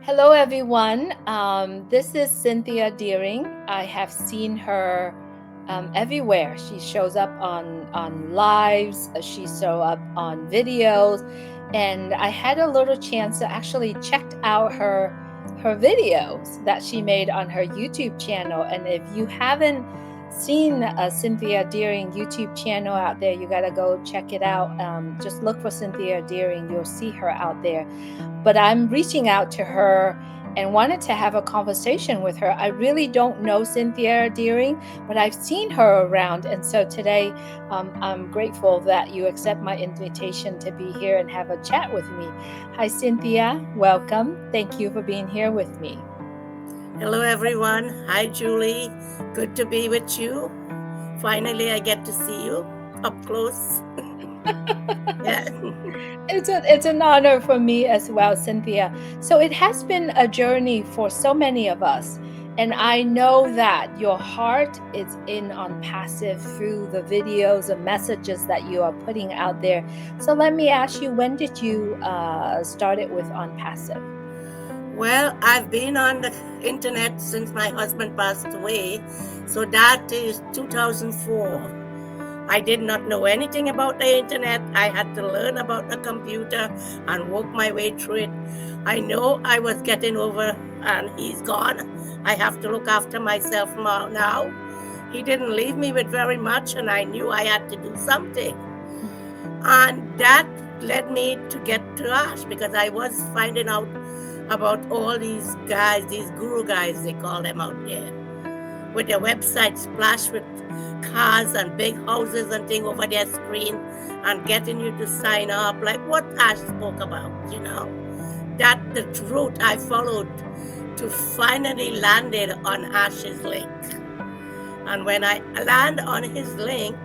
Hello, everyone. This is Cynthia Deering. I have seen her everywhere. She shows up on lives. She show up on videos, and I had a little chance to actually check out her videos that she made on her YouTube channel. And if you haven't seen Cynthia Deering YouTube channel out there, you got to go check it out. Just look for Cynthia Deering. You'll see her out there, but I'm reaching out to her and wanted to have a conversation with her. I really don't know Cynthia Deering, but I've seen her around. And so today, I'm grateful that you accept my invitation to be here and have a chat with me. Hi, Cynthia. Welcome. Thank you for being here with me. Hello, everyone. Hi, Julie. Good to be with you. Finally, I get to see you up close. Yeah. It's an honor for me as well, Cynthia. So it has been a journey for so many of us. And I know that your heart is in ONPASSIVE through the videos and messages that you are putting out there. So let me ask you, when did you start it with ONPASSIVE? Well, I've been on the internet since my husband passed away. So that is 2004. I did not know anything about the internet. I had to learn about the computer and work my way through it. I know I was getting over and he's gone. I have to look after myself now. He didn't leave me with very much, and I knew I had to do something. And that led me to get to Ash because I was finding out about all these guys, these guru guys, they call them out there, with their websites splashed with cars and big houses and things over their screen and getting you to sign up, like what Ash spoke about, That the route I followed to finally landed on Ash's link. And when I land on his link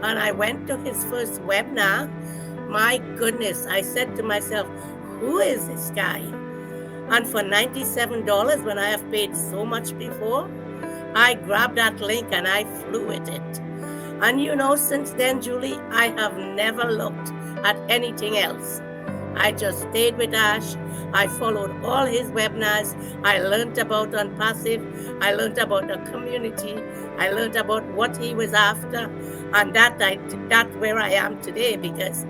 and I went to his first webinar, my goodness, I said to myself, who is this guy? And for $97, when I have paid so much before, I grabbed that link and I flew with it. And since then, Julie, I have never looked at anything else. I just stayed with Ash. I followed all his webinars. I learned about ONPASSIVE. I learned about the community. I learned about what he was after. And that's where I am today, because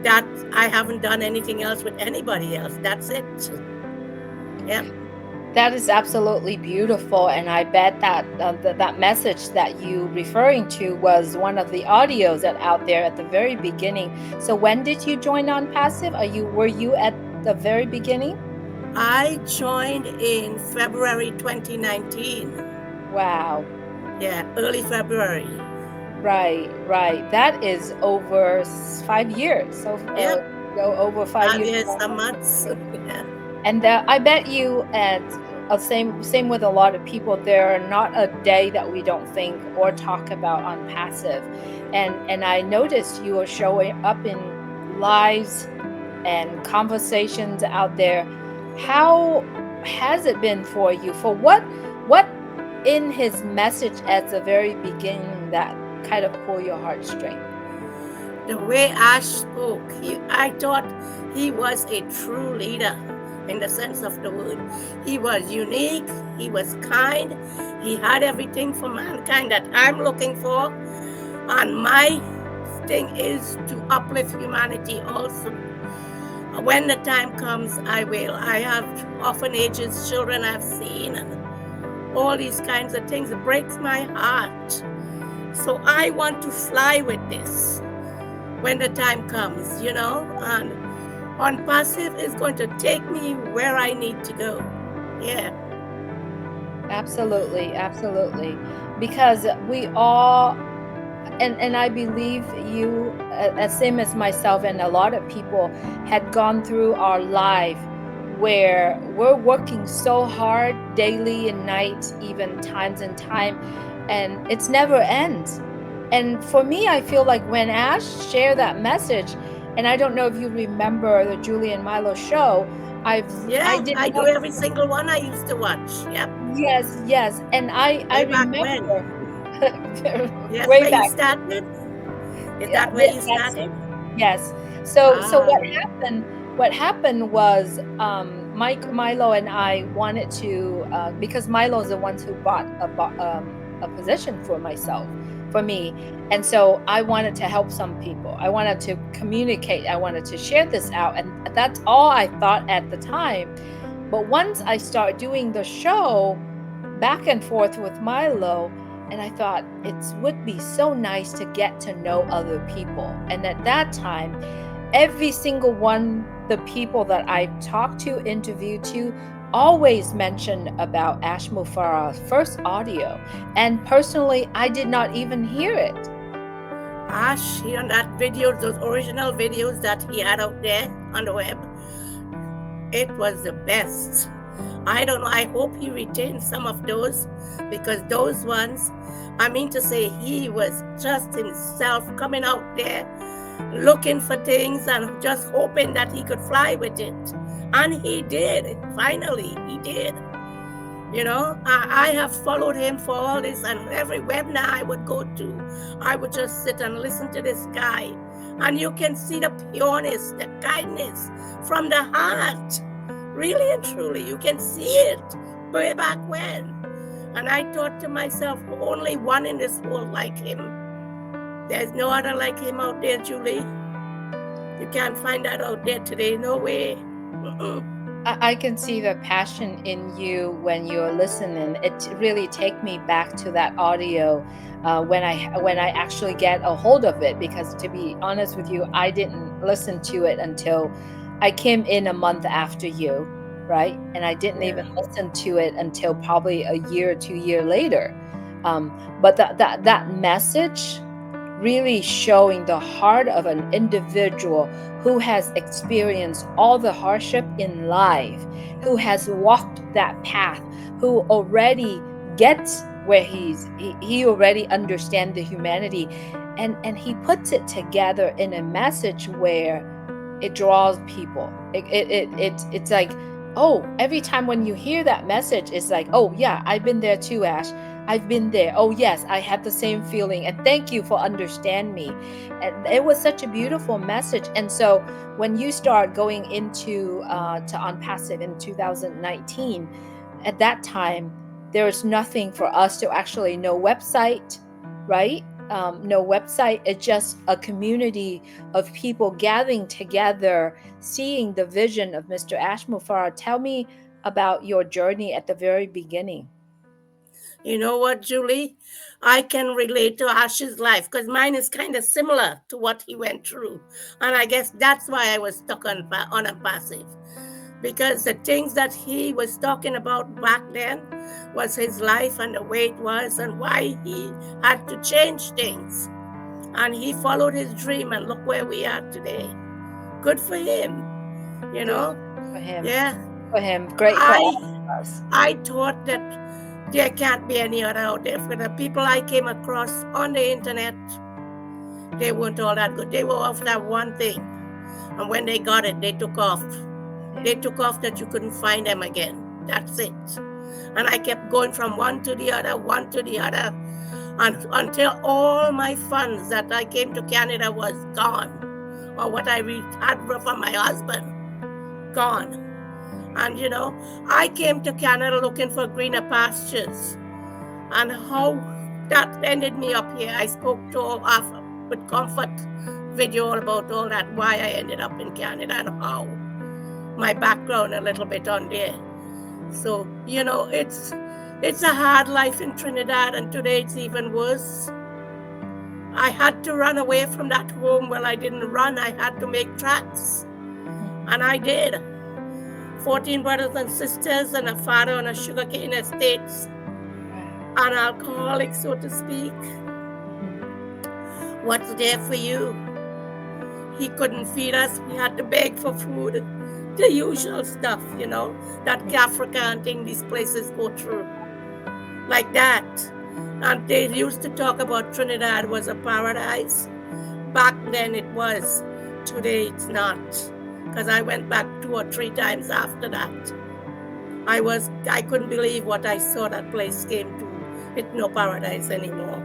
that I haven't done anything else with anybody else. That's it. Yeah. That is absolutely beautiful, and I bet that that message that you referring to was one of the audios that out there at the very beginning. So when did you join ONPASSIVE? Were you at the very beginning? I joined in February 2019. Wow. Yeah, early February. Right. That is over 5 years. So over 5 years. Some months. Yeah. And I bet you same with a lot of people, there are not a day that we don't think or talk about ONPASSIVE. And I noticed you are showing up in lives and conversations out there. How has it been for you? For what in his message at the very beginning that kind of pull your heartstring? The way Ash spoke, I thought he was a true leader in the sense of the word. He was unique, he was kind, he had everything for mankind that I'm looking for. And my thing is to uplift humanity also. When the time comes, I will. I have orphanages, children I've seen, and all these kinds of things. It breaks my heart. So I want to fly with this when the time comes, and ONPASSIVE is going to take me where I need to go. Yeah. Absolutely. Because we all, and I believe you, as same as myself and a lot of people, had gone through our life where we're working so hard daily and night, even times and time, and it's never ends. And for me, I feel like when Ash shared that message, and I don't know if you remember the Julie and Milo show. I do every single one I used to watch. Yep. Yes. And I remember. Yes, way back. You started? Is that where you started? Yes. So what happened was Milo and I wanted to, because Milo is the ones who bought a position for myself, for me, and so I wanted to help some people. I wanted to communicate. I wanted to share this out, and that's all I thought at the time. But once I start doing the show back and forth with Milo, and I thought it would be so nice to get to know other people. And at that time, every single one, the people that I talked to, interviewed to, always mentioned about Ash Mufareh's first audio. And personally, I did not even hear it. Ash, on that videos, those original videos that he had out there on the web, it was the best. I don't know. I hope he retained some of those, because those ones, I mean to say, he was just himself coming out there looking for things and just hoping that he could fly with it. And he did. Finally, he did. I have followed him for all this, and every webinar I would go to, I would just sit and listen to this guy. And you can see the pureness, the kindness from the heart. Really and truly, you can see it way back when. And I thought to myself, only one in this world like him. There's no other like him out there, Julie. You can't find that out there today. No way. I can see the passion in you when you're listening. It really take me back to that audio when I actually get a hold of it. Because to be honest with you, I didn't listen to it until I came in a month after you, right? And I didn't even listen to it until probably a year or 2 year later. But that message really showing the heart of an individual who has experienced all the hardship in life, who has walked that path, who already gets where he already understands the humanity, and he puts it together in a message where it draws people. It's like, oh, every time when you hear that message, it's like, oh yeah, I've been there too, Ash. I've been there. Oh yes, I had the same feeling, and thank you for understand me. And it was such a beautiful message. And so when you start going into to ONPASSIVE in 2019, at that time there was nothing for us to actually, no website, right? No website. It's just a community of people gathering together, seeing the vision of Mr. Ash Mufareh. Tell me about your journey at the very beginning. You know what, Julie? I can relate to Ash's life because mine is kind of similar to what he went through. And I guess that's why I was stuck on a passive. Because the things that he was talking about back then was his life and the way it was and why he had to change things. And he followed his dream, and look where we are today. Good for him, you know? For him. Yeah. For him. Great for all of us. I thought that there can't be any other out there. For the people I came across on the internet, they weren't all that good. They were off that one thing. And when they got it, they took off. They took off that you couldn't find them again. That's it. And I kept going from one to the other, and until all my funds that I came to Canada was gone, or what I had from my husband, gone. And I came to Canada looking for greener pastures. And how that ended me up here. I spoke to with comfort video about all that, why I ended up in Canada and how. My background a little bit on there. So, it's a hard life in Trinidad, and today it's even worse. I had to run away from that home. Well, I didn't run. I had to make tracks. And I did. 14 brothers and sisters and a father on a sugarcane estates. An alcoholic, so to speak. What's there for you? He couldn't feed us. We had to beg for food. The usual stuff, that African thing these places go through. Like that. And they used to talk about Trinidad was a paradise. Back then it was. Today it's not. Because I went back 2 or 3 times after that. I couldn't believe what I saw that place came to. It's no paradise anymore.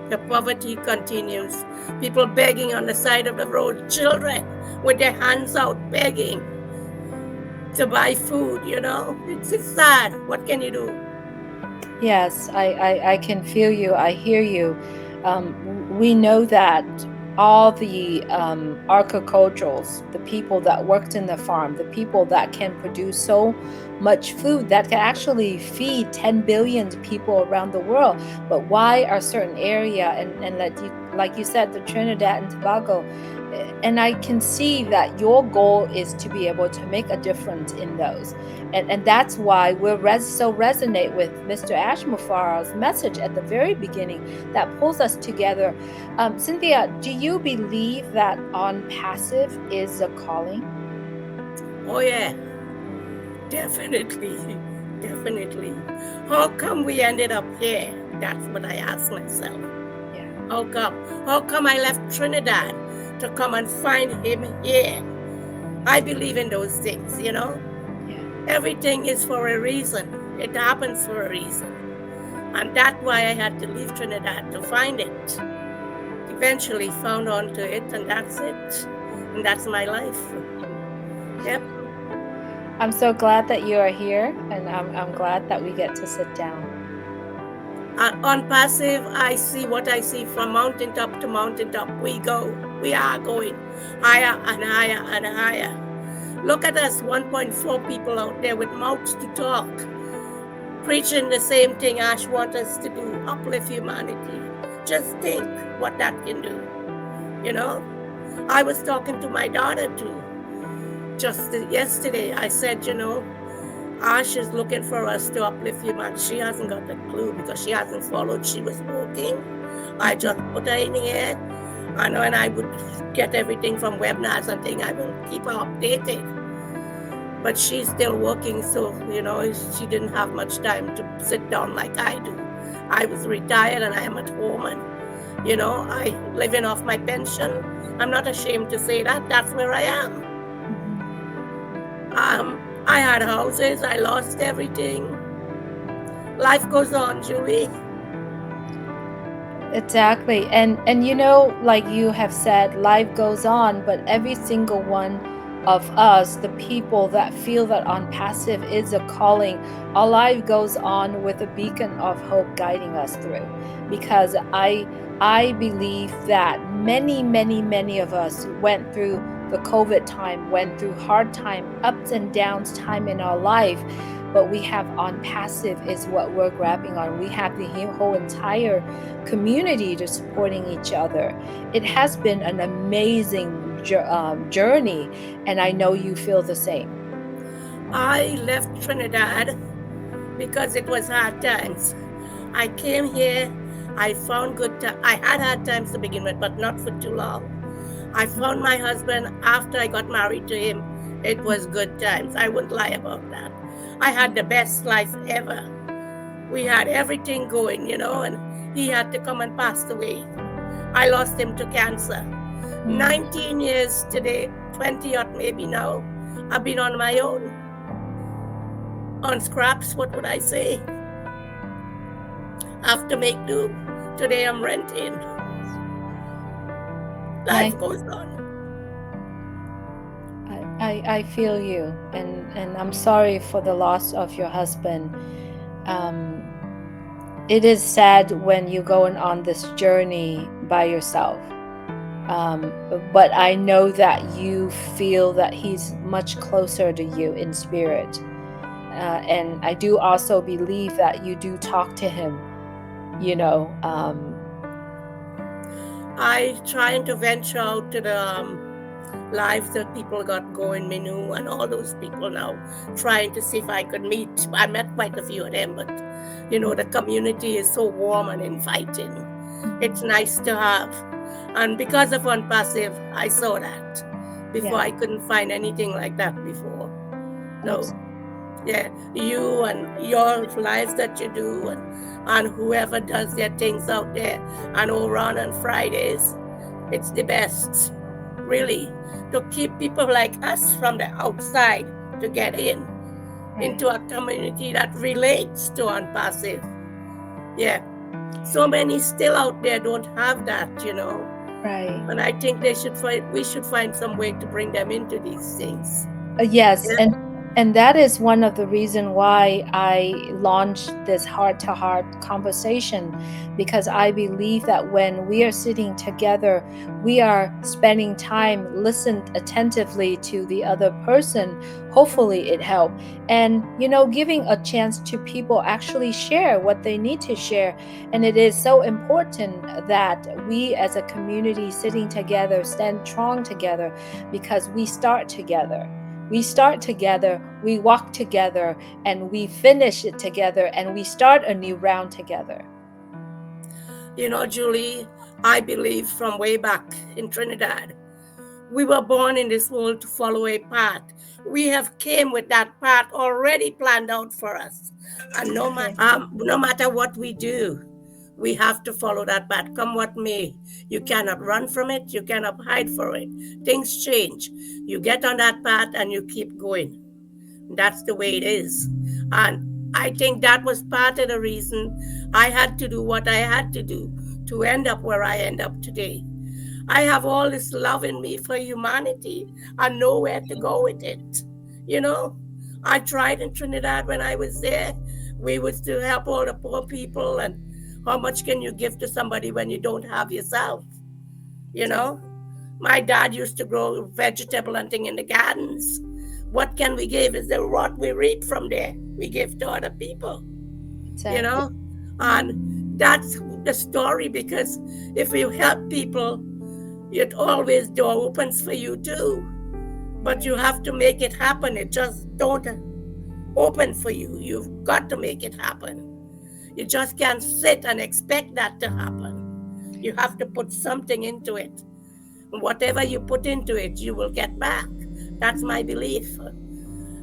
The poverty continues. People begging on the side of the road. Children with their hands out begging. to buy food, you know? It's sad. What can you do? Yes, I can feel you. I hear you. We know that all the agriculturals, the people that worked in the farm, the people that can produce so much food that can actually feed 10 billion people around the world. But why are certain area and like you said, the Trinidad and Tobago, and I can see that your goal is to be able to make a difference in those. And that's why so resonate with Mr. Ashmufar's message at the very beginning that pulls us together. Cynthia, do you believe that on passive is a calling? Oh, yeah, definitely. Definitely. How come we ended up here? That's what I ask myself. Yeah, How come? How come I left Trinidad to come and find him here? I believe in those things, you know? yeah. Everything is for a reason. It happens for a reason. And that's why I had to leave Trinidad to find it. Eventually found onto it, and that's it. And that's my life. Yep. I'm so glad that you are here, and I'm glad that we get to sit down. On passive, I see what I see from mountaintop to mountaintop. We go. We are going higher and higher and higher. Look at us, 1.4 people out there with mouths to talk, preaching the same thing Ash wants us to do, uplift humanity. Just think what that can do. You know, I was talking to my daughter too. Just yesterday, I said, you know, Ash is looking for us to uplift humanity. She hasn't got a clue because she hasn't followed. She was working. I Mhm, just put her in here. And when I would get everything from webinars and things, I will keep her updated. But she's still working, so you know she didn't have much time to sit down like I do. I was retired and I am at home, and you know I living off my pension. I'm not ashamed to say that. That's where I am. mhm. I had houses. I lost everything. Life goes on, Julie. Exactly. And you know, like you have said, life goes on, but every single one of us, the people that feel that on passive is a calling, our life goes on with a beacon of hope guiding us through. Because I believe that many of us went through the COVID time, went through hard time, ups and downs time in our life, but we have on passive is what we're grabbing on. We have the whole entire community to supporting each other. It has been an amazing journey, and I know you feel the same. I left Trinidad because it was hard times. I came here. I found good time. I had hard times to begin with, but not for too long. I found my husband after I got married to him. It was good times. I wouldn't lie about that. I had the best life ever. We had everything going, you know, and he had to come and pass away. I lost him to cancer. Mm. 19 years today, 20 odd maybe now. I've been on my own, on scraps, what would I say? Have to make do. Today I'm renting. I Life goes on. I feel you, and I'm sorry for the loss of your husband. Um, it is sad when you're going on this journey by yourself. Um, but I know that you feel that he's much closer to you in spirit. And I do also believe that you do talk to him, you know. I trying to venture out to the lives that people got going, Minu and all those people now, trying to see if I could meet. I met quite a few of them, but you know, the community is so warm and inviting. It's Mhm. nice to have. And because of ONPASSIVE, I saw that. Before Yeah, I couldn't find anything like that before. No. abs- Yeah, you and your lives that you do, and whoever does their things out there, and Oran on Fridays, it's the best, really, to keep people like us from the outside to get in right, into a community that relates to ONPASSIVE. Yeah, so many still out there don't have that, you know, right. and I think we should find some way to bring them into these things. Yes, Yeah. And that is one of the reason why I launched this heart to heart conversation, because I believe that when we are sitting together, we are spending time, listen attentively to the other person. Hopefully it help. And giving a chance to people actually share what they need to share. And it is so important that we as a community sitting together stand strong together, because we start together, we walk together, and we finish it together, and we start a new round together. Julie, I believe from way back in Trinidad, we were born in this world to follow a path. We have came with that path already planned out for us. And Okay. no matter what we do, we have to follow that path, come what may. You cannot run from it, you cannot hide for it. Things change. You get on that path and you keep going. That's the way it is. And I think that was part of the reason I had to do what I had to do to end up where I end up today. I have all this love in me for humanity and know where to go with it. You know, I tried in Trinidad when I was there. We was to help all the poor people, and how much can you give to somebody when you don't have yourself? You know, my dad used to grow vegetable and thing in the gardens. What can we give? Is the what we reap from there we give to other people, you Exactly. know? And that's the story, because if you help people, it always door opens for you too. But Right. you have to make it happen. It just don't open for you. You've got to make it happen. You just can't sit and expect that to happen. You have to put something into it. Whatever you put into it, you will get back. That's my belief.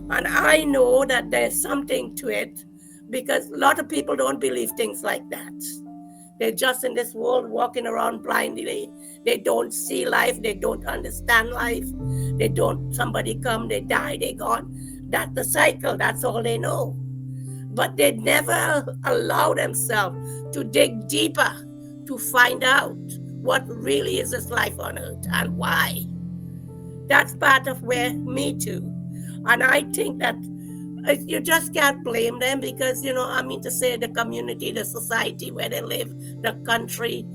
And I know that there's something to it, because a lot of people don't believe things like that. They're just in this world walking around blindly. They don't see life. They don't understand life. They don't, somebody come, they die, they gone. That's the cycle. That's all they know. But they never allow themselves to dig deeper to find out what really is this life on earth and why. That's part of where me too. And I think that you just can't blame them, because, I mean to say, the community, the society where they live, the country,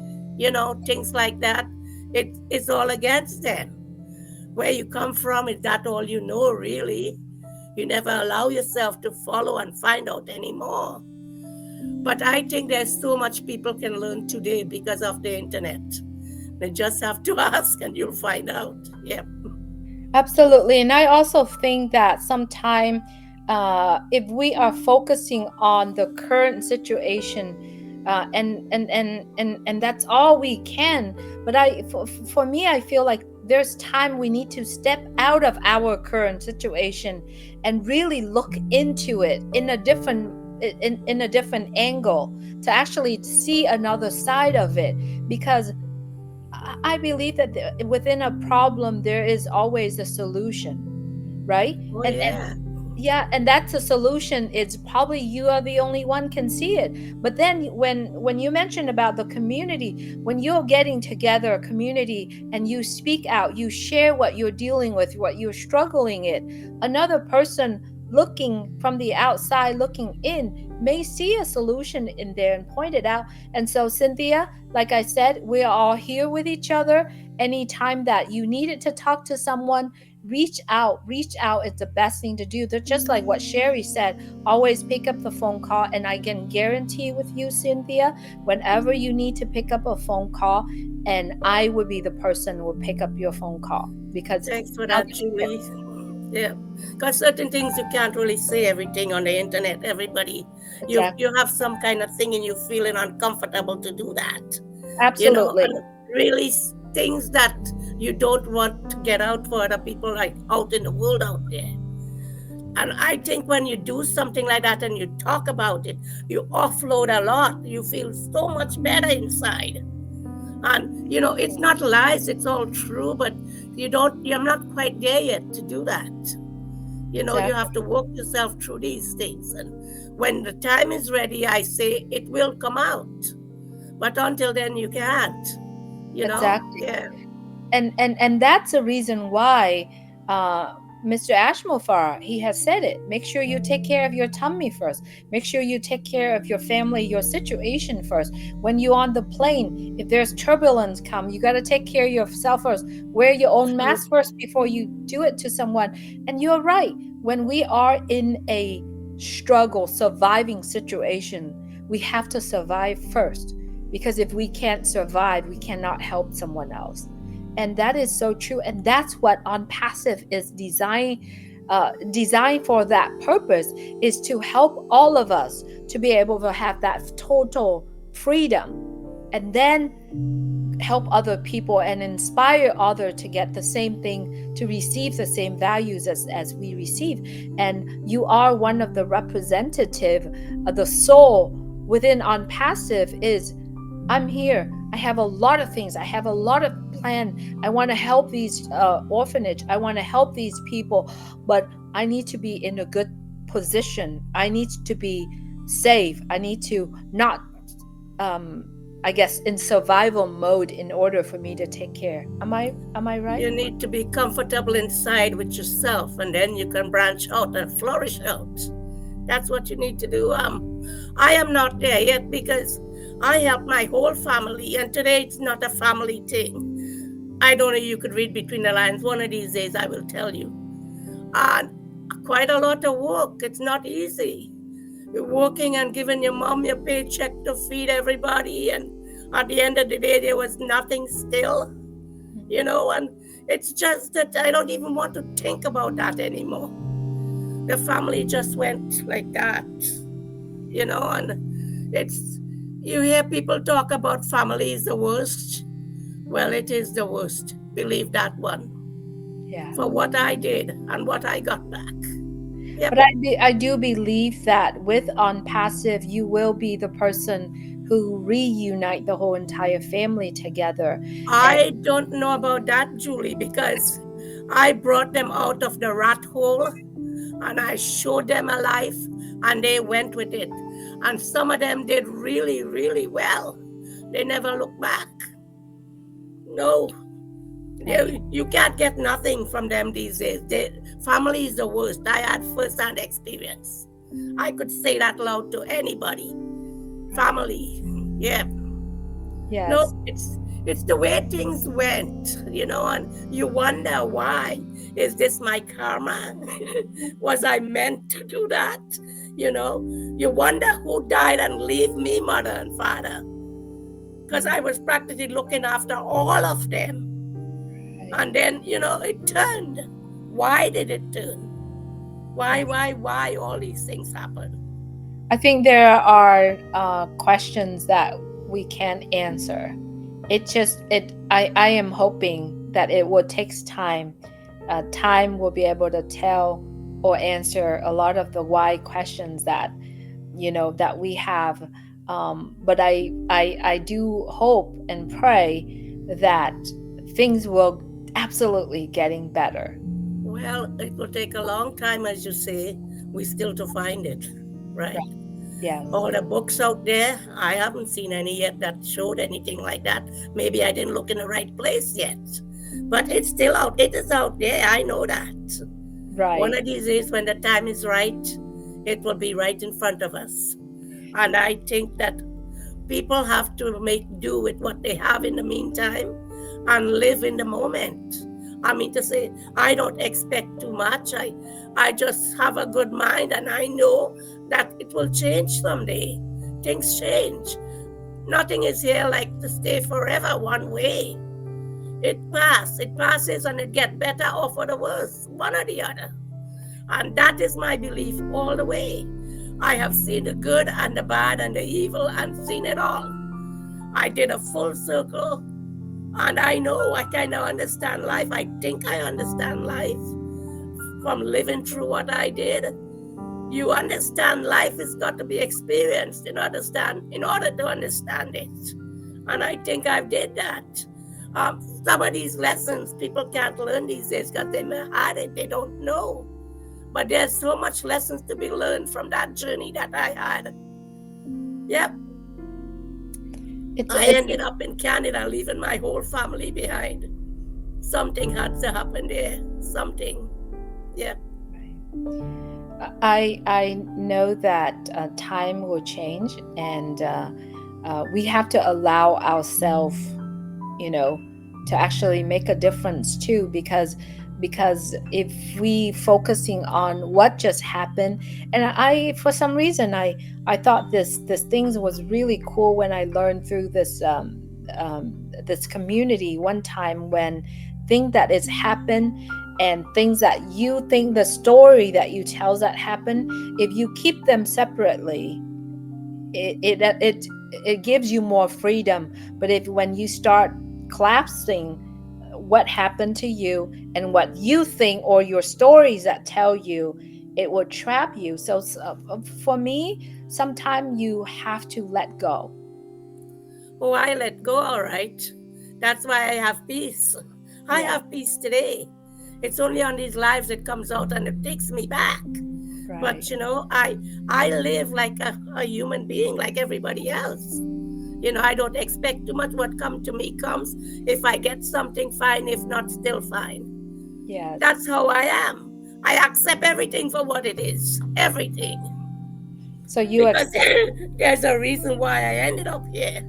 things like that, it's all against them. Where you come from, is that all you know, really? You never allow yourself to follow and find out anymore. But I think there's so much people can learn today because of the internet. They just have to ask and you'll find out. Yep. Absolutely. And I also think that sometime, if we are focusing on the current situation, and that's all we can. But for me, I feel like there's time we need to step out of our current situation and really look into it in a different in a different angle, to actually see another side of it. Because I believe that within a problem there is always a solution, right? Oh, And yeah. yeah, and that's a solution. It's probably you are the only one can see it. But then when you mentioned about the community, when you're getting together a community and you speak out, you share what you're dealing with, what you're struggling it, another person looking from the outside looking in may see a solution in there and point it out. And so, Cynthia, like I said, we are all here with each other. Anytime that you needed to talk to someone, reach out. It's the best thing to do. That's just like what Sherry said, always pick up the phone call. And I can guarantee with you, Cynthia, whenever you need to pick up a phone call, and I would be the person who would pick up your phone call, because Thanks for now that, that you Julie. Yeah, because certain things you can't really say everything on the internet. Everybody, you exactly, have some kind of thing and you feeling uncomfortable to do that. absolutely, And really things that you don't want to get out for other people, like out in the world out there. And I think when you do something like that and you talk about it, you offload a lot. You feel so much better inside. And it's not lies, it's all true, but you're not quite there yet to do that. You exactly, have to walk yourself through these things, and when the time is ready, I say it will come out. But until then, you can't. exactly. Yeah. And that's a reason why. Mr. Ashmofar, he has said it. Make sure you take care of your tummy first. Make sure you take care of your family, your situation first. When you're on the plane, if there's turbulence come, you got to take care of yourself first. Wear your own True. mask first before you do it to someone. And you're right. When we are in a struggle, surviving situation, we have to survive first. Because if we can't survive, we cannot help someone else. And that is so true. And that's what OnPassive is designed for. That purpose is to help all of us to be able to have that total freedom, and then help other people and inspire others to get the same thing, to receive the same values as we receive. And you are one of the representative of the soul within OnPassive. Is I'm here. I have a lot of things. I have a lot of plan. I want to help these orphanage. I want to help these people, but I need to be in a good position. I need to be safe. I need to not, I guess, in survival mode in order for me to take care. Am I right? You need to be comfortable inside with yourself, and then you can branch out and flourish out. That's what you need to do. I am not there yet because I help my whole family, and today it's not a family thing. I don't know, you could read between the lines. One of these days I will tell you. And quite a lot of work. It's not easy. You're working and giving your mom your paycheck to feed everybody, and at the end of the day there was nothing still, and it's just that I don't even want to think about that anymore. The family just went like that, and it's, you hear people talk about family is the worst. Well, it is the worst. Believe that one. Yeah. For what I did and what I got back. Yep. But I do believe that with OnPassive, you will be the person who reunite the whole entire family together. And I don't know about that, Julie, because I brought them out of the rat hole and I showed them a life and they went with it. And some of them did really, really well. They never looked back. No, you can't get nothing from them these days. Family is the worst. I had first-hand experience. I could say that loud to anybody. Family, yeah. No, yes, it's the way things went, and you wonder why. Is this my karma? Was I meant to do that? You wonder who died and leave me, mother and father, because I was practically looking after all of them. And then, it turned. Why did it turn? Why all these things happen? I think there are questions that we can't answer. I am hoping that it will takes time. Time will be able to tell or answer a lot of the why questions that that we have. But I do hope and pray that things will absolutely getting better. Well, it will take a long time, as you say. We still to find it, right? Right. Yes. All the books out there, I haven't seen any yet that showed anything like that. Maybe I didn't look in the right place yet. But it's still out. It is out there. I know that. One Right. of these days, when the time is right, it will be right in front of us. And I think that people have to make do with what they have in the meantime and live in the moment. I mean to say, I don't expect too much. I just have a good mind and I know that it will change someday. Things change. Nothing is here like to stay forever one way. It passes and it gets better or for the worse, one or the other. And that is my belief all the way. I have seen the good and the bad and the evil and seen it all. I did a full circle and I know I kind of understand life. I think I understand life from living through what I did. You understand life has got to be experienced in order to understand it. And I think I did that. Some of these lessons people can't learn these days because they may had it, they don't know. But there's so much lessons to be learned from that journey that I had. Yep. I ended up in Canada leaving my whole family behind. Something had to happen there. Something. Yeah. Right. I know that time will change, and we have to allow ourselves, you know, to actually make a difference too, because if we focusing on what just happened. And I, for some reason, I thought this things was really cool when I learned through um, this community one time, when things that is happened and things that you think, the story that you tell that happened, if you keep them separately, it gives you more freedom. But if when you start collapsing what happened to you and what you think, or your stories that tell you, it will trap you. So for me, sometimes you have to let go. Oh, I let go, all right. That's why I have peace. I Yeah. have peace today. It's only on these lives it comes out and it takes me back. Right. But I live like a human being, like everybody else. I don't expect too much. What comes to me comes. If I get something, fine. If not, still fine. Yes. That's how I am. I accept everything for what it is. Everything. So you Because accept. there's a reason why I ended up here.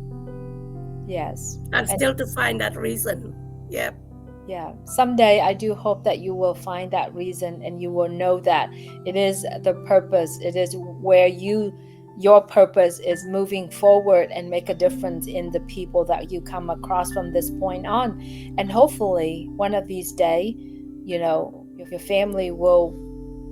Yes. And And still to find that reason. Yep. yeah, someday I do hope that you will find that reason, and you will know that it is the purpose. It is where your purpose is moving forward and make a difference in the people that you come across from this point on. And hopefully one of these day, if your family will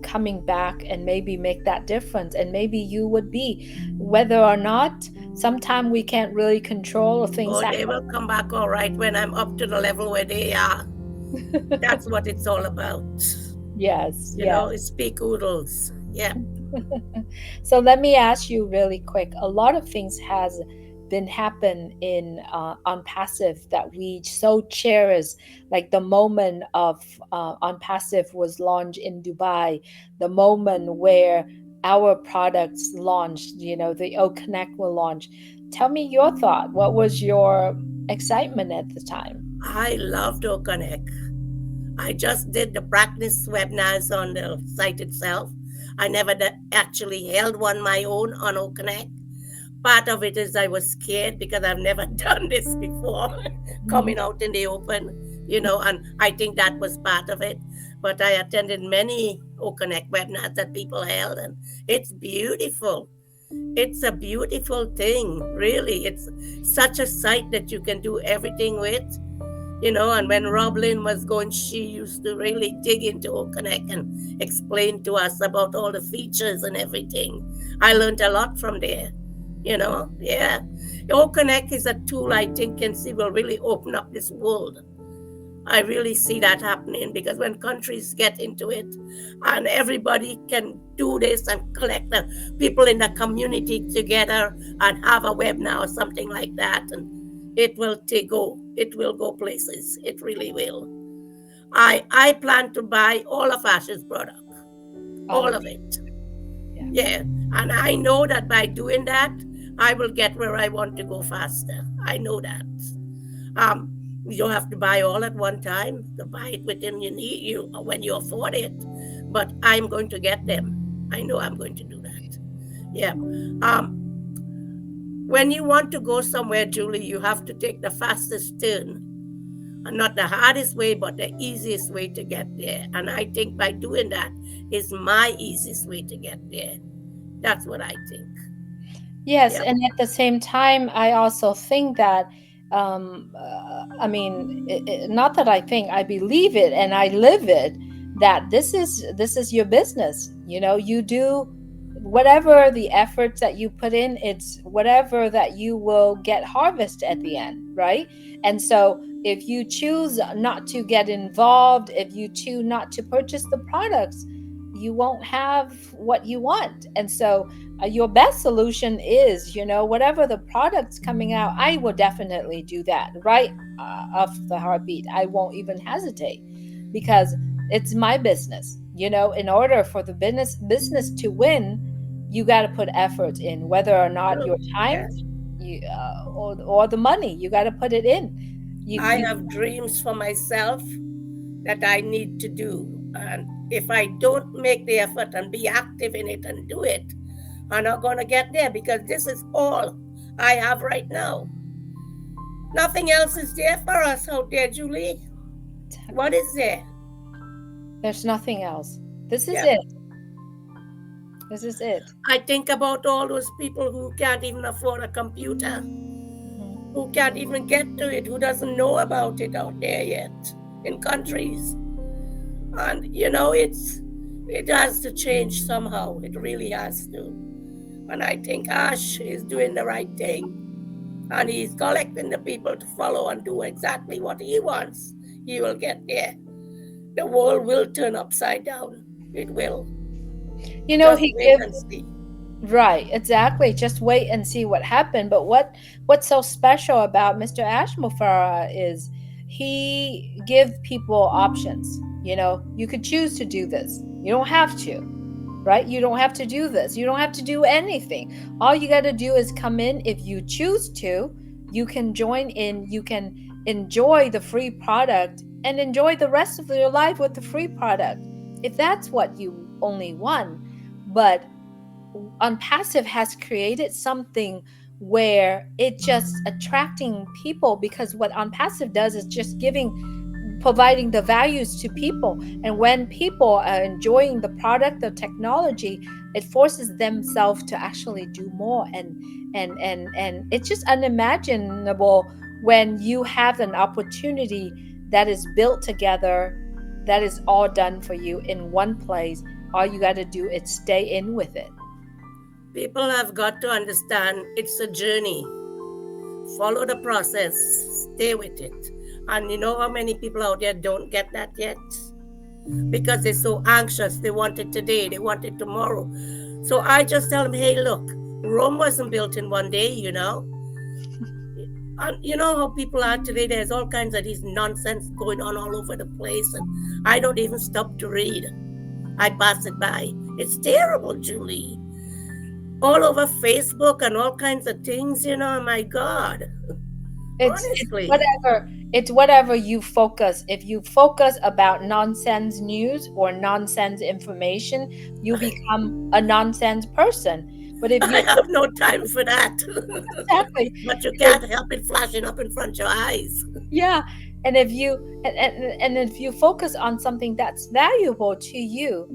coming back and maybe make that difference, and maybe you would be, whether or not, sometime we can't really control things Oh, happen. they will come back all right when I'm up to the level where they are. That's what it's all about. Yes, yes. It's speak oodles. Yep. So let me ask you really quick. A lot of things has been happen in on passive that we so cherish, like the moment of on passive was launched in Dubai, the moment where our products launched. The O Connect will launch. Tell me your thought. What was your excitement at the time? I love to connect. I just did the practice webinars on the site itself. I never actually held one my own on OConnect. Part of it is I was scared because I've never done this before, Mhm. coming out in the open, and I think that was part of it. But I attended many OConnect webinars that people held, and it's beautiful. It's a beautiful thing, really. It's such a site that you can do everything with. And when Roblyn was going, she used to really dig into Connect and explain to us about all the features and everything. I learned a lot from there. Yeah. Connect is a tool I think can see will really open up this world. I really see that happening because when countries get into it and everybody can do this and collect the people in the community together and have a webinar or something like that, and it will go places. It really will. I plan to buy all of Ash's product, All all of of it. it. Yeah. Yeah, and I know that by doing that, I will get where I want to go faster. I know that. Um, you don't have to buy all at one time. To buy it within you need you when you afford it. But I'm going to get them. I know I'm going to do that. Yeah. Um, when you want to go somewhere, Julie, you have to take the fastest turn. And not the hardest way, but the easiest way to get there. And I think by doing that is my easiest way to get there. That's what I think. Yes, Yeah. and at the same time, I also think that, I mean, not that I think, I believe it and I live it, that this is your business. You do whatever the efforts that you put in, it's whatever that you will get harvest at the end, right? And so if you choose not to get involved, if you choose not to purchase the products, you won't have what you want. And so your best solution is, whatever the product's coming out, I will definitely do that right off the heartbeat. I won't even hesitate, because it's my business. In order for the business to win, you got to put effort in, whether or not True. your time, Yes. or the money, you got to put it in. you I you have dreams for myself that I need to do. And if I don't make the effort and be active in it and do it, I'm not going to get there because this is all I have right now. Nothing else is there for us out there, Julie. What Exactly. is there? There's nothing else. This is Yeah. it. This is it. I think about all those people who can't even afford a computer, Mhm. who can't even get to it, who doesn't know about it out there yet in countries. And it has to change somehow. It really has to. And I think Ash is doing the right thing. And he's collecting the people to follow and do exactly what he wants. He will get there. The world will turn upside down. It will. You know, Just he wait gives and see. right, exactly. Just wait and see what happened. But what's so special about Mr. Ashmufara is he give people options. You know, you could choose to do this. You don't have to, right? You don't have to do this. You don't have to do anything. All you got to do is come in. If you choose to, you can join in. You can enjoy the free product and enjoy the rest of your life with the free product if that's what you only want. But Unpassive has created something where it just attracting people, because what Unpassive does is just giving, providing the values to people. And when people are enjoying the product, the technology, it forces themselves to actually do more. And it's just unimaginable when you have an opportunity that is built together, that is all done for you in one place. All you got to do is stay in with it. People have got to understand it's a journey. Follow the process, stay with it. And you know how many people out there don't get that yet? Because they're so anxious. They want it today, they want it tomorrow. So I just tell them, hey, look, Rome wasn't built in one day. And you know how people are today, there's all kinds of these nonsense going on all over the place. And I don't even stop to read. I pass it by. It's terrible, Julie. All over Facebook and all kinds of things. My God. It's Honestly. whatever you focus. If you focus about nonsense news or nonsense information, you become a nonsense person. But if I you have no time for that. exactly, But you if, can't help it flashing up in front of your eyes. yeah, and if you and if you focus on something that's valuable to you,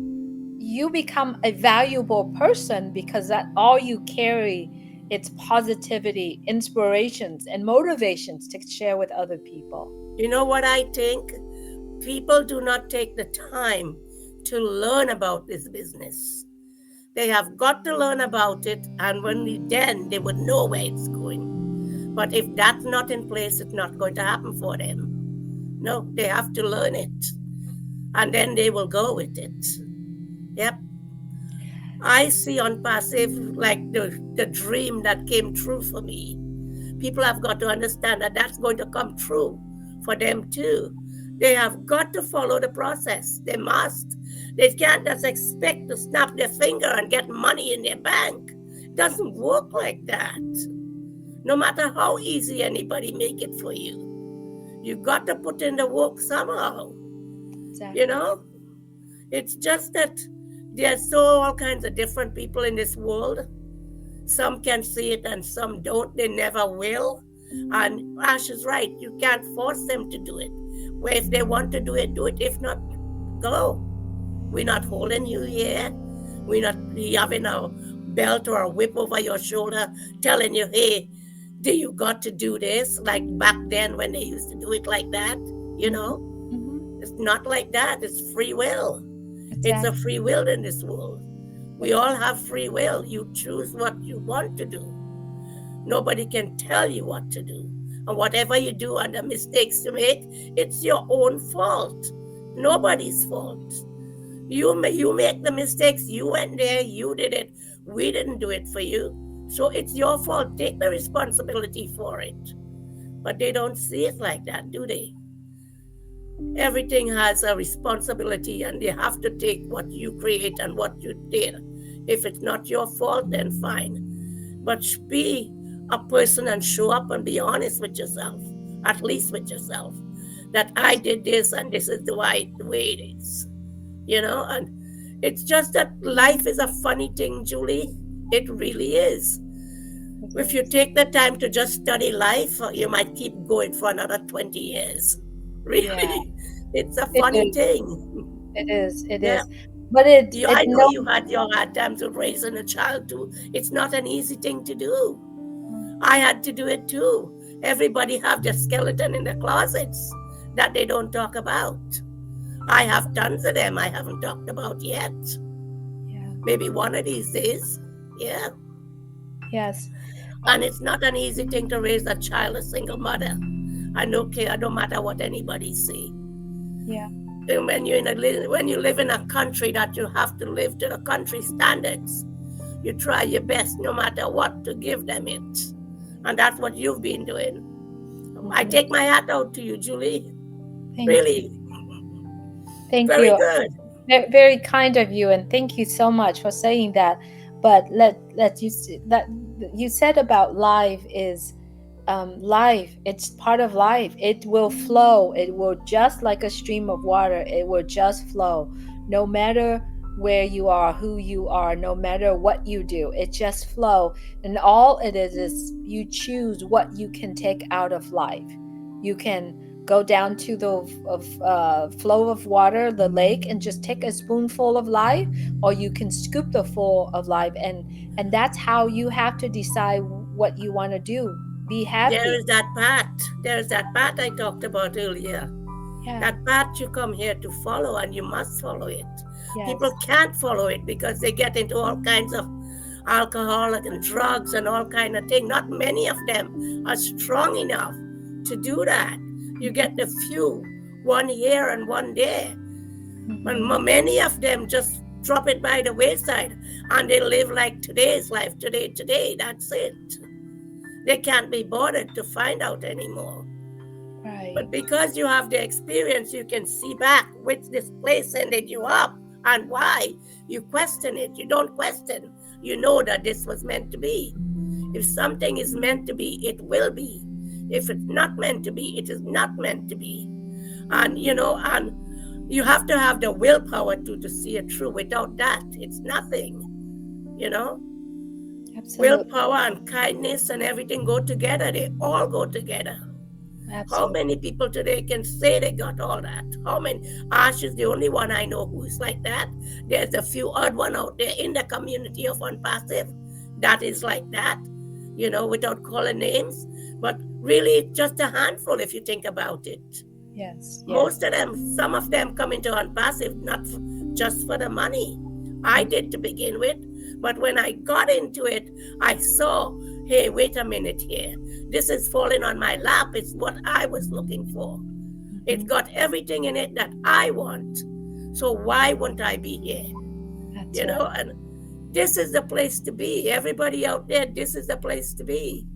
you become a valuable person, because that all you carry, it's positivity, inspirations, and motivations to share with other people. You know what I think? People do not take the time to learn about this business. They have got to learn about it, and then they would know where it's going. But if that's not in place, it's not going to happen for them. No, they have to learn it, and then they will go with it. Yep. I see on passive like the dream that came true for me. People have got to understand that that's going to come true for them too. They have got to follow the process. They must. They can't just expect to snap their finger and get money in their bank. It doesn't work like that. No matter how easy anybody make it for you, you got to put in the work somehow. You Exactly. know, it's just that there's so all kinds of different people in this world. Some can see it and some don't. They never will. And Ash is right. You can't force them to do it. Where if they want to do it, do it. If not, go. We're not holding you here. We're not having a belt or a whip over your shoulder telling you, hey, do you got to do this? Like back then when they used to do it like that, you Mhm, know? mhm. It's not like that. It's free will. It's a Exactly. free will in this world. We all Exactly. have free will. You choose what you want to do. Nobody can tell you what to do. And whatever you do and the mistakes you make, it's your own fault. Nobody's fault. You make the mistakes. You went there. You did it. We didn't do it for you. So it's your fault. Take the responsibility for it. But they don't see it like that, do they? Everything has a responsibility and they have to take what you create and what you did. If it's not your fault, then fine. But be a person and show up and be honest with yourself, at least with yourself, that I did this and this is the way it is. And it's just that life is a funny thing, Julie. It really is. It If you is. take the time to just study life, you might keep going for another 20 years. Yeah, Really, it's a it funny is. thing. It is. It Yeah. is. But it I it know no. you had your hard times with raising a child too. It's not an easy thing to do. I had to do it too. Everybody have their skeleton in their closets that they don't talk about. I have tons of them I haven't talked about yet. Yeah. Maybe one of these days. Yeah. Yes. And it's not an easy thing to raise a child, a single mother. I don't care, no matter what anybody say. Yeah. And when you live in a country that you have to live to the country standards, you try your best no matter what to give them it. And that's what you've been doing. I Hmm. take my hat out to you, Julie. Thank you. Really, Thank very you. good. Very kind of you, and thank you so much for saying that. But let you that you said about life is life. It's part of life. It will flow. It will just like a stream of water. It will just flow, no matter where you are, who you are, no matter what you do. It just flow, and all it is you choose what you can take out of life. You can go down to the flow of water, the lake, and just take a spoonful of life, or you can scoop the full of life, and that's how you have to decide what you want to do. Be There happy. is that path. There is that path I talked about earlier. Yeah. That path you come here to follow, and you must follow it. People Yes. can't follow it because they get into all kinds of alcohol and drugs and all kind of thing. Not many of them are strong enough to do that. You Hmm. get the few, one here and one there. And Hmm. many of them just drop it by the wayside and they live like today's life, today, that's it. They can't be bothered to find out anymore. Right. But because you have the experience, you can see back which this place ended you up and why. You question it. You don't question. You know that this was meant to be. If something is meant to be, it will be. If it's not meant to be, it is not meant to be. And you have to have the willpower to see it through. Without that, it's nothing. You know, Absolutely. willpower and kindness and everything go together. They all go together. How Absolutely. many people today can say they got all that? How many? Ash is the only one I know who's like that. There's a few odd one out there in the community of Onpassive that is like that, without calling names. But really, it's just a handful if you think about it. Yes. Most Yes. of them, some of them come into Onpassive not just for the money. I did to begin with, but when I got into it, I saw, hey, wait a minute here. This is falling on my lap. It's what I was looking for. It's Hmm. got everything in it that I want. So why wouldn't I be here? That's right. And this is the place to be. Everybody out there, this is the place to be.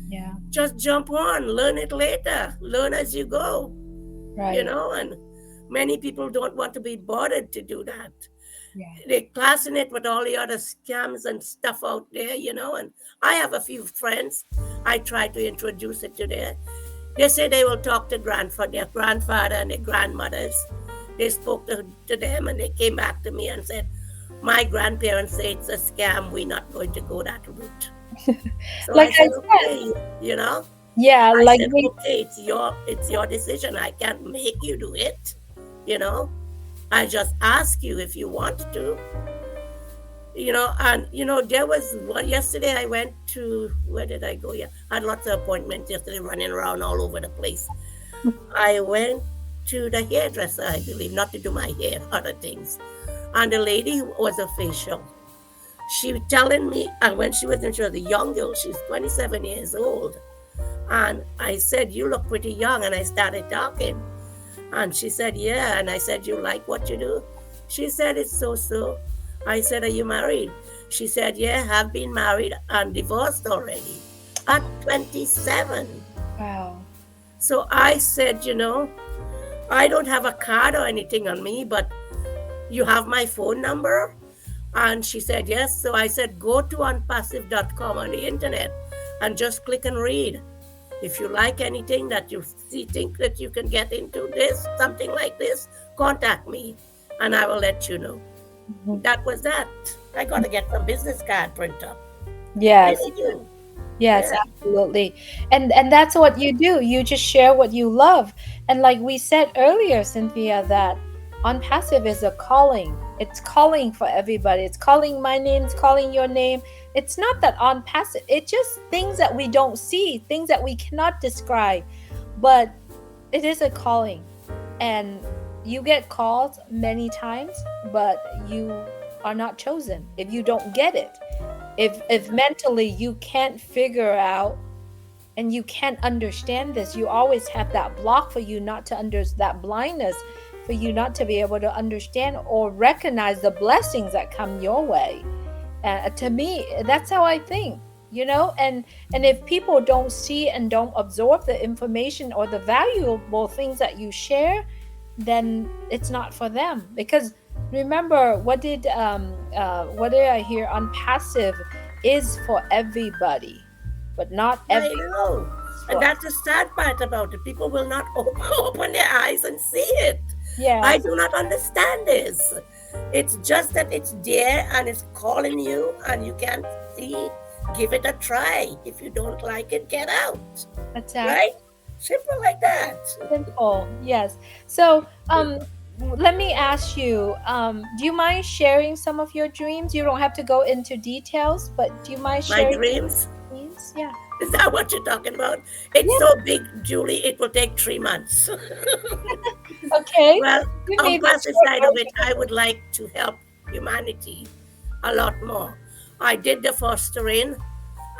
Yeah. Just jump on, learn it later, learn as you go, Right. and many people don't want to be bothered to do that. Yeah. They classing it with all the other scams and stuff out there, and I have a few friends. I try to introduce it to them. They say they will talk to their grandfather and their grandmothers. They spoke to them and they came back to me and said, my grandparents say it's a scam. We're not going to go that route. So Like I I said, said. okay, you know. Yeah. I Like said, we. okay, it's your decision. I can't make you do it, you know. I just ask you if you want to, and there was one yesterday. I went to, where did I go? Yeah, I had lots of appointments yesterday, running around all over the place. I went to the hairdresser, I believe, not to do my hair, other things. And the lady was a facial. She was telling me, and when she was a young girl, she's 27 years old. And I said, you look pretty young. And I started talking. And she said, yeah. And I said, you like what you do? She said, it's so so. I said, are you married? She said, yeah, have been married and divorced already at 27. Wow. So I said, I don't have a card or anything on me, but you have my phone number? And she said, yes. So I said, go to onpassive.com on the internet and just click and read. If you like anything that you think that you can get into this, something like this, contact me. and I will let you know. Mhm. That was that. I got to get some business card print up. Yes. Really do. Yes, Yeah. absolutely. And that's what you do. You just share what you love. And like we said earlier, Cynthia, that on passive is a calling. It's calling for everybody. It's calling my name, it's calling your name. It's not that on passive, it's just things that we don't see, things that we cannot describe. But it is a calling. And you get called many times, but you are not chosen if you don't get it. If mentally you can't figure out and you can't understand this, you always have that block for you not to under that blindness for you not to be able to understand or recognize the blessings that come your way. To me, that's how I think, and if people don't see and don't absorb the information or the valuable things that you share, then it's not for them. Because remember, what did I hear? On passive is for everybody, but not I everybody know. is And for. that's the sad part about it. People will not open their eyes and see it. I Yes, do not understand this. It's just that it's there and it's calling you and you can't see. Give it a try. If you don't like it, get out. exactly. Right? Simple like that. Simple. Yes. So, let me ask you, do you mind sharing some of your dreams? You don't have to go into details, but do you mind My sharing dreams. dreams? Yeah. Is that what you're talking about? It's so Yeah. big, Julie, it will take 3 months. Okay. Well, Give on me the passive short side of it, version. I would like to help humanity a lot more. I did the fostering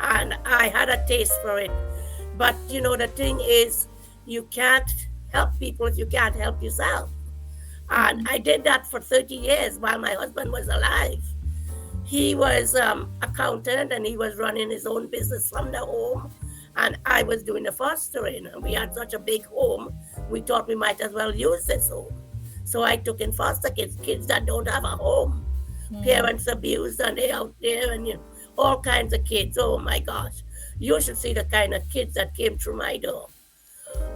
and I had a taste for it. But the thing is, you can't help people if you can't help yourself. And Mhm. I did that for 30 years while my husband was alive. He was accountant and he was running his own business from the home, and I was doing the fostering. And we had such a big home, we thought we might as well use this home. So I took in foster kids that don't have a home, Mm. parents abused, and they out there, and all kinds of kids. Oh my gosh, you should see the kind of kids that came through my door.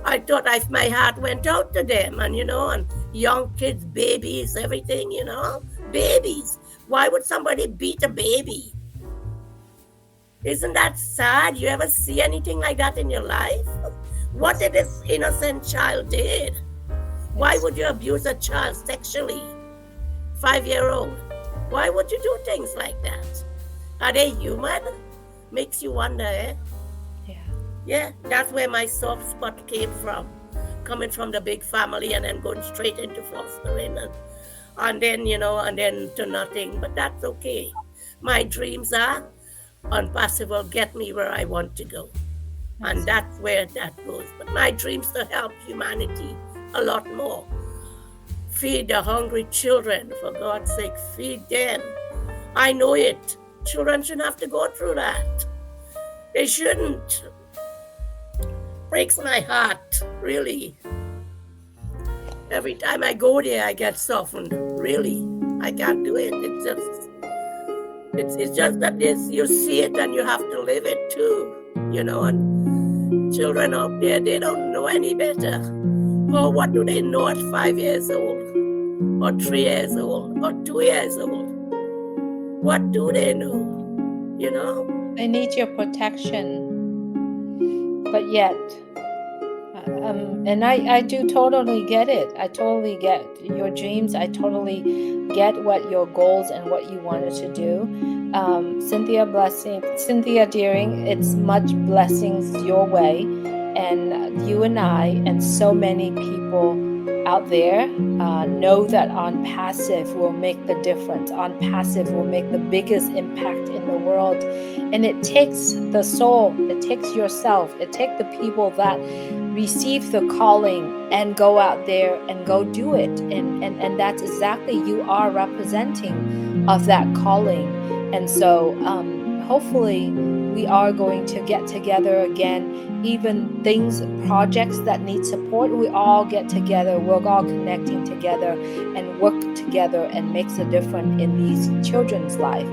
I thought my heart went out to them, and young kids, babies, everything. Babies. Why would somebody beat a baby? Isn't that sad? You ever see anything like that in your life? What It's did this innocent child did? Why it's would you abuse a child sexually? 5-year old. Why would you do things like that? Are they human? Makes you wonder, eh? yeah. Yeah, that's where my soft spot came from. Coming from the big family and then going straight into fostering and then to nothing. But that's okay. My dreams are Onpassive will get me where I want to go. And That's that's where that goes. But my dreams to help humanity a lot more. Feed the hungry children, for God's sake, feed them. I know it. Children shouldn't have to go through that. They shouldn't. Breaks my heart, really. Every time I go there, I get softened. Really, I can't do it. It's just that you see it and you have to live it too. And children out there, they don't know any better. Well, what do they know at 5 years old, or 3 years old, or 2 years old? What do they know? You know? they need your protection, but yet, and I do totally get it. I totally get your dreams. I totally get what your goals and what you wanted to do. Cynthia Deering, it's much blessings your way, and you and I and so many people out there know that on passive will make the difference. On passive will make the biggest impact in the world, and it takes the soul. It takes yourself. It takes the people that receive the calling and go out there and go do it, and that's exactly you are representing of that calling. And so hopefully we are going to get together again. Even things, projects that need support, we all get together, we're all connecting together and work together and makes a difference in these children's life.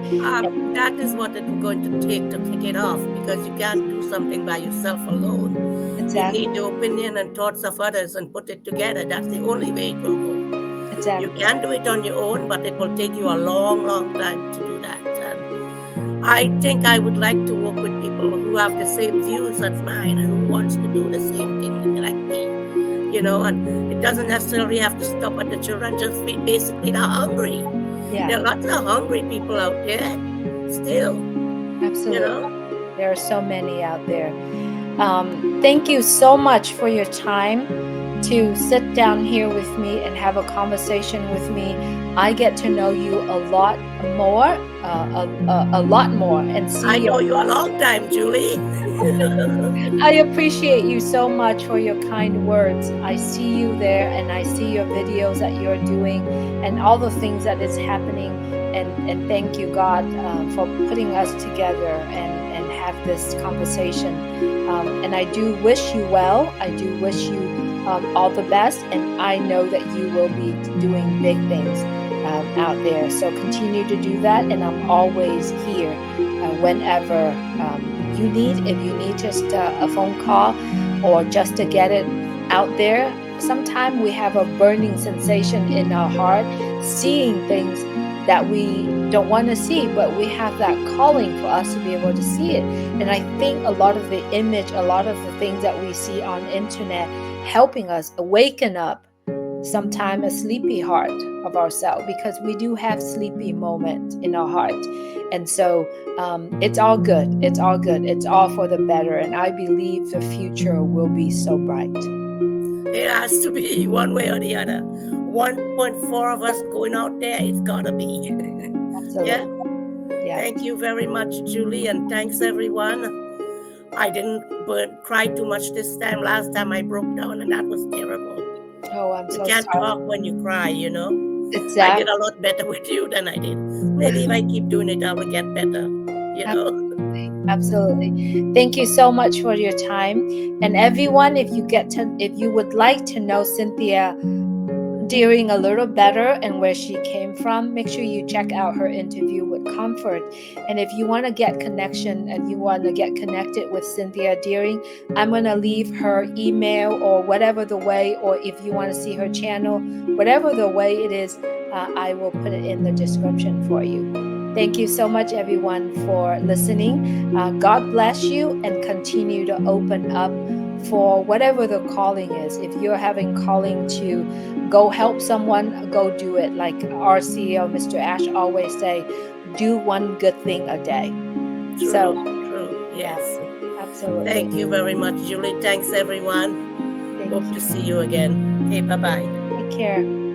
That is what it's going to take to kick it off, because you can't do something by yourself alone. You Exactly. need the opinion and thoughts of others and put it together. That's the only way it will go. You exactly. can do it on your own, but it will take you a long, long time to do that. And I think I would like to work with people who have the same views as mine and who wants to do the same thing like me. And it doesn't necessarily have to stop at the children, just feed basically the hungry. Yeah, There are lots of hungry people out there still, you absolutely. know. There are so many out there. Thank you so much for your time to sit down here with me and have a conversation with me. I get to know you a lot more, a lot more, and I see know your. you a long time, Julie. I appreciate you so much for your kind words. I see you there and I see your videos that you're doing and all the things that is happening. And thank you, God, for putting us together and have this conversation. And I do wish you well. I do wish you all the best. And I know that you will be doing big things out there. So continue to do that. And I'm always here whenever you need. If you need just a phone call or just to get it out there, sometimes we have a burning sensation in our heart, seeing things that we don't want to see, but we have that calling for us to be able to see it. And I think a lot of the image, a lot of the things that we see on internet helping us awaken up sometime a sleepy heart of ourselves, because we do have sleepy moments in our heart. And so it's all good. It's all good. It's all for the better. And I believe the future will be so bright. It has to be one way or the other. 1.4 of us going out there, it's gotta be. Yeah. Absolutely. Yeah. Thank you very much, Julie, and thanks everyone. I didn't cry too much this time. Last time I broke down, and that was terrible. Oh, I'm You so can't sorry. talk when you cry. I did Exactly. a lot better with you than I did. Maybe if I keep doing it, I will get better. Absolutely. Absolutely. Thank you so much for your time. And everyone, if you would like to know Cynthia Deering a little better and where she came from, make sure you check out her interview with Comfort. And if you want to get connection and you want to get connected with Cynthia Deering, I'm going to leave her email or whatever the way, or if you want to see her channel, whatever the way it is, I will put it in the description for you. Thank you so much, everyone, for listening. God bless you and continue to open up for whatever the calling is. If you're having calling to go help someone, go do it. Like our CEO, Mr. Ash, always say, do one good thing a day. So, True, true. yeah, Yes. absolutely. Thank you very much, Julie. Thanks, everyone. Thank Hope you. to see you again. Okay, bye bye. Take care.